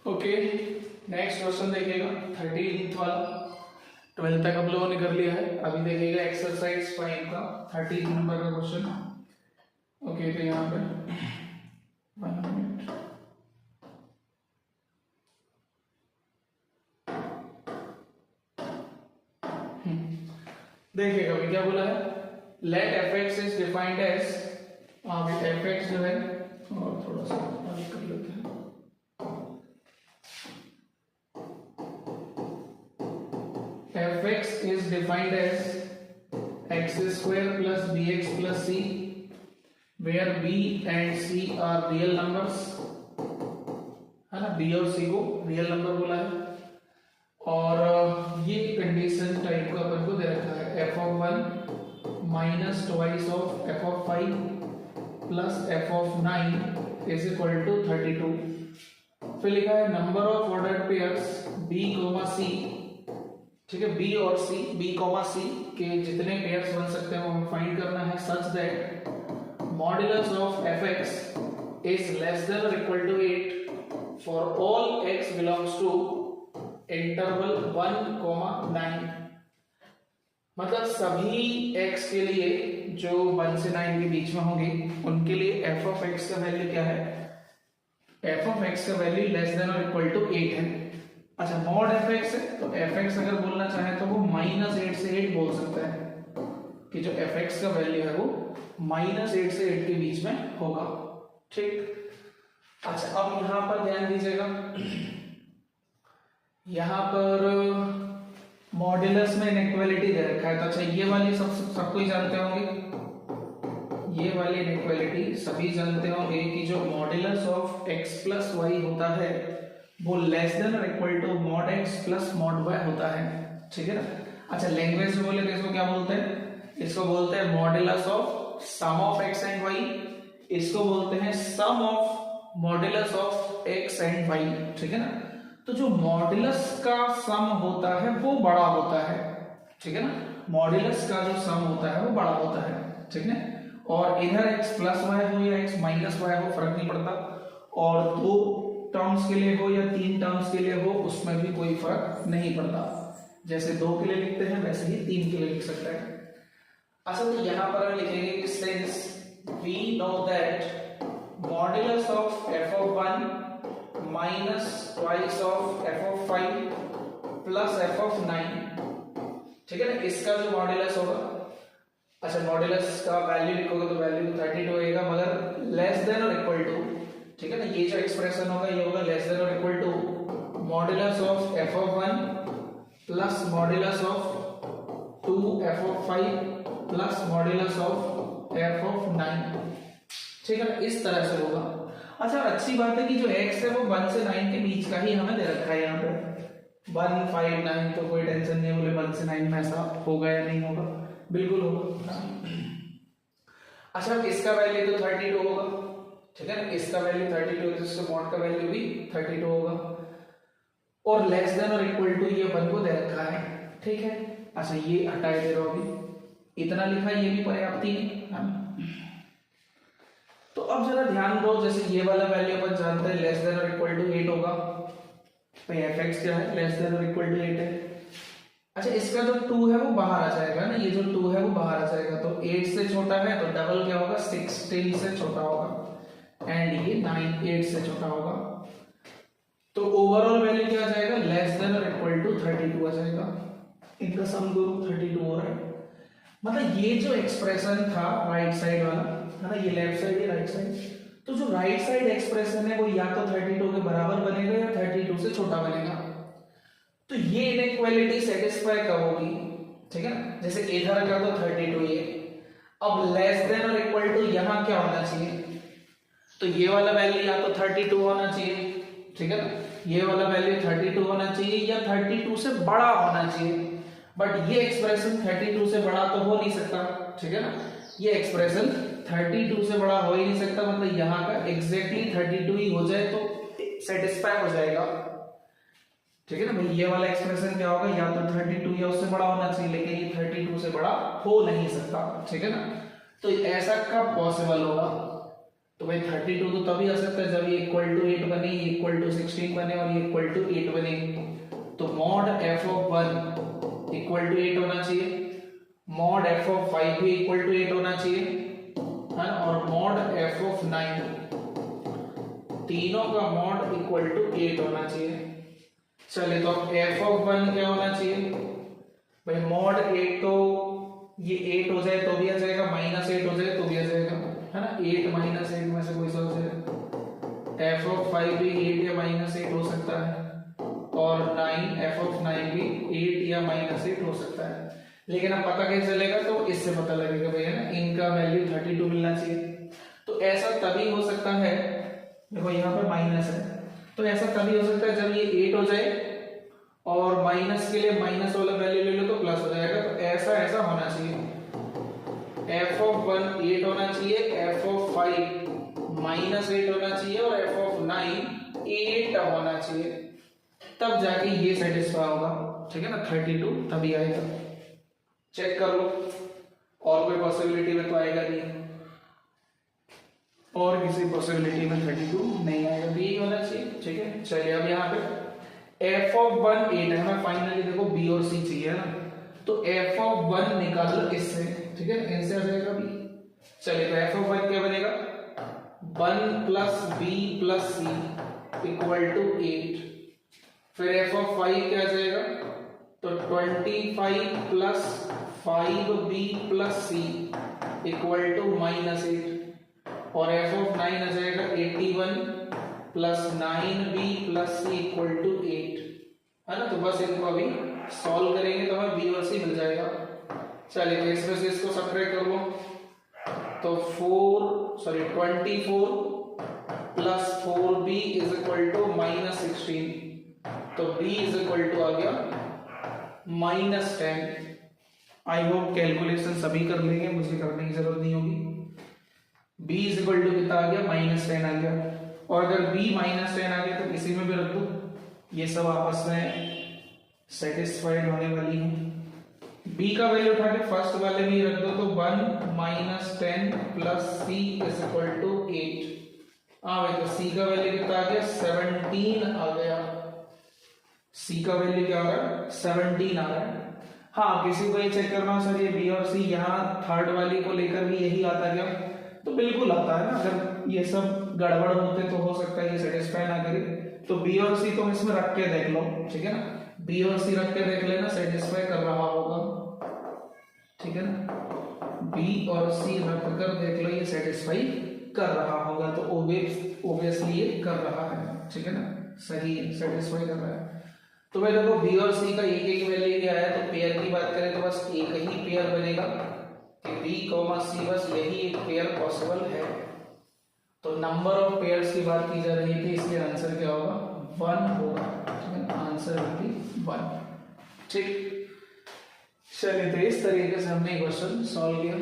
Okay, next question देखिएगा 13th वाला। 12th तक आप लोगों ने कर लिया है। अभी देखिएगा एक्सरसाइज 5 का 13 नंबर का क्वेश्चन। ओके, तो यहाँ पे 1 मिनट। देखिएगा अभी क्या बोला है, let f x is defined as, f x जो है, और थोड़ा सा आगे कर लेते हैं। F x is defined as x square plus b x plus c, where b and c are real numbers, है ना। बी और सी को रियल नंबर बोला है, और ये कंडीशन टाइप का अपन को दे रखा है f of 1 minus twice of f of 5 plus f of 9 is equal to 32। फिर लिखा है number of ordered pairs b comma c, ठीक है, बी और सी, बी कोमा सी के जितने पेयर्स बन सकते हैं वो हमें फाइंड करना है, such that modulus of f x is less than और equal to 8 for all x belongs to interval 1,9। मतलब सभी x के लिए जो 1 से 9 के बीच में होंगे उनके लिए f ऑफ x का वैल्यू क्या है, f ऑफ x का वैल्यू लेस देन और इक्वल टू 8 है। अच्छा, मॉड f x है तो f x अगर बोलना चाहे तो वो -8 से 8 बोल सकता है कि जो f x का वैल्यू है वो -8 से 8 के बीच में होगा, ठीक। अच्छा, अब यहां पर ध्यान दीजिएगा, यहाँ पर मॉड्यूलस में इनइक्वालिटी दे रखा है। तो अच्छा, ये वाली सबको ही जानते होंगे, ये वाली इनइक्वालिटी सभी जानते होंगे कि जो modulus of x plus y होता है वो लेस देन और equal to mod x plus mod y होता है, ठीक है ना। अच्छा, लैंग्वेज में बोले तो इसको क्या बोलते हैं, इसको बोलते हैं modulus of sum of x and y, इसको बोलते हैं sum of modulus of x and y, ठीक है ना। तो जो मॉड्यूलस का सम होता है वो बड़ा होता है, ठीक है ना, मॉड्यूलस का जो सम होता है वो बड़ा होता है, ठीक है। और इधर x प्लस वाई हो या x माइनस वाई हो फर्क नहीं पड़ता, और 2 टर्म्स के लिए हो या 3 टर्म्स के लिए हो उसमें भी कोई फर्क नहीं पड़ता। जैसे 2 के लिए लिखते हैं वैसे ही 3 के लिए लिख सकते हैं। अच्छा, तो यहां पर हम लिखेंगे कि since we know that modulus of f of 1 minus twice of f of 5 plus f of 9, ठीक है ना, इसका जो मॉड्यूलस होगा, अच्छा मॉड्यूलस का वैल्यू लिखोगे तो वैल्यू 32 होएगा, मगर लेस देन और इक्वल टू, ठीक है ना, ये जो एक्सप्रेशन होगा ये होगा लेस देन और equal to modulus of f of 1 plus modulus of 2 f of 5 plus modulus of f of 9, ठीक है ना, इस तरह से होगा। अच्छा, अच्छी बात है कि जो x है वो 1 से 9 के बीच का ही हमें दे रखा है, यहाँ पे 1 5 9, तो कोई टेंशन नहीं है बोले 1 से 9 में ऐसा होगा या नहीं होगा, बिल्कुल होगा। अच्छा, इसका वैल्यू तो 32 होगा, ठीक है ना, इसका वैल्यू 32 है, जिससे मॉड का वैल्यू भी 32 होगा, और लेस देन और इक्वल टू ये 1 को दे रखा है, ठीक है। अच्छा, ये हटाए दे रहा अभी, इतना लिखा ये भी पर्याप्त ही है। तो अब जरा ध्यान दो, जैसे ये वाला वैल्यू अपन जानते हैं लेस देन और इक्वल टू 8 होगा, तो एफ एक्स क्या है, लेस देन और इक्वल टू 8 है। अच्छा, इसका जो 2 है वो बाहर आ जाएगा ना, ये जो 2 है वो बाहर आ जाएगा, तो 8 से छोटा है तो डबल क्या होगा, 16 से छोटा होगा, एंड ये 9 8 से छोटा होगा, तो ओवरऑल वैल्यू क्या आ जाएगा, लेस देन और इक्वल टू 32 आ जाएगा। इनका सम दोनों 32 हो रहा है। मतलब ये जो एक्सप्रेशन था राइट साइड वाला है ना, ये लेफ्ट साइड है राइट साइड, तो जो राइट साइड एक्सप्रेशन है वो या तो 32 के बराबर बनेगा या 32 से छोटा बनेगा। तो ये इनइक्वालिटी सेटिस्फाई कब होगी, ठीक है ना, जैसे इधर का तो 32 ये, अब लेस देन और इक्वल टू यहाँ क्या होना चाहिए, तो ये वाला वैल्यू या तो 32 होना चाहिए, ठीक है ना, ये वाला वैल्यू 32 होना चाहिए या 32 से बड़ा होना चाहिए, बट ये एक्सप्रेशन 32 से बड़ा तो हो नहीं सकता, ठीक है ना, ये एक्सप्रेशन 32 से बड़ा हो ही नहीं सकता, मतलब यहाँ का एग्जैक्टली 32 ही हो जाए तो सेटिस्फाई हो जाएगा, ठीक है ना भाई। ये वाला एक्सप्रेशन क्या होगा, या तो 32 या उससे बड़ा होना चाहिए, लेकिन ये 32 से बड़ा हो नहीं सकता, ठीक है ना। तो ऐसा कब पॉसिबल होगा, तो भाई 32 तो तभी आ सकता है जब ये इक्वल टू 8 बने, ये इक्वल टू 16 बने और ये इक्वल टू 8 बने। तो mod f of 1 equal to 8 होना चाहिए, मॉड f ऑफ 5 भी इक्वल टू 8 होना चाहिए, है ना, और मॉड f ऑफ 9 तीनों का मॉड इक्वल टू 8 होना चाहिए। चलिए तो f ऑफ 1 क्या होना चाहिए भाई, मॉड 8 तो ये 8 हो जाए तो भी आ जाएगा, -8 हो जाए तो भी आ जाएगा, है ना, 8 -8 में से कोई सा हो जाए। f ऑफ 5 भी 8 या -8 हो सकता है, और 9 f ऑफ 9 भी 8 या -8 हो सकता है। लेकिन अब पता कैसे चलेगा, तो इससे पता लगेगा भैया ना, इनका वैल्यू 32 मिलना चाहिए। तो ऐसा तभी हो सकता है, देखो यहाँ पे माइनस है, तो ऐसा तभी हो सकता है जब ये 8 हो जाए और माइनस के लिए माइनस वाला वैल्यू ले लो तो प्लस हो जाएगा। तो ऐसा ऐसा होना चाहिए, f ऑफ 1 8 होना चाहिए, f ऑफ 5 -8 होना चाहिए और f ऑफ 9 8 होना चाहिए, तब जाके ये सेटिस्फाई होगा, ठीक है ना, 32 तभी आएगा। चेक कर लो, और कोई पॉसिबिलिटी में तो आएगा नहीं, और किसी पॉसिबिलिटी में 32 नहीं आएगा, तो यही होना चाहिए, ठीक है। चलिए अब यहाँ पे f ऑफ 1 8 है, हमें फाइनली देखो b और c चाहिए ना, तो f ऑफ 1 निकाल लो इससे, ठीक है, इनसे आ जाएगा b। चलिए तो f ऑफ 1 क्या बनेगा, 1 plus b plus c equal to 8। फिर f ऑफ 5 क्या आ जाएगा, तो 25 plus 5b plus c equal to -8, और f ऑफ 9 आ जाएगा 81 plus 9b plus c equal to 8, है ना। तो बस इनको अभी सॉल्व करेंगे तो हमें b और c मिल जाएगा। चलिए तो इसमें से इसको सब्ट्रैक्ट कर लो, तो 24 plus 4b is equal to -16, तो b इज इक्वल टू आ गया -10। आई होप कैलकुलेशन सभी कर लेंगे, मुझे करने की जरूरत नहीं होगी। b इज इक्वल टू कितना आ गया, -10 आ गया, और अगर b -10 आ गया तो किसी में भी रख दो, ये सब आपस में सेटिस्फाइड होने वाली है। b का वैल्यू उठा के फर्स्ट वाले में ही रख दो, तो 1 -10 plus c is equal to 8। हाँ भाई, तो c का वैल्यू कितना आ गया, 17 आ गया, c का वैल्यू क्या आ रहा है, 17 आ रहा है। हाँ, किसी को ये चेक करना हो सर ये b और c यहाँ थर्ड वाली को लेकर भी यही आता क्या, तो बिल्कुल आता है ना। अगर ये सब गड़बड़ होते तो हो सकता है ये सेटिस्फाई ना करे, तो b और c तुम इसमें रख के देख लो, ठीक है ना, b और c रख के देख लेना, सेटिस्फाई कर रहा होगा, ठीक है ना, b और c रख कर देख लो, ये सेटिस्फाई कर रहा होगा, तो ओबियसली ये कर रहा है, ठीक है ना, सही है, सेटिस्फाई कर रहा है। तो भाई देखो b और c का एक एक वैल्यू आया, तो पेयर की बात करें तो बस एक ही पेयर बनेगा कि b, c, बस यही एक पेयर पॉसिबल है। तो नंबर ऑफ पेयर्स की बात की जा रही थी, इसलिए आंसर क्या होगा, 1 होगा, आंसर होगी 1, ठीक। चलिए तो इस तरीके से हमने क्वेश्चन सॉल्व किया।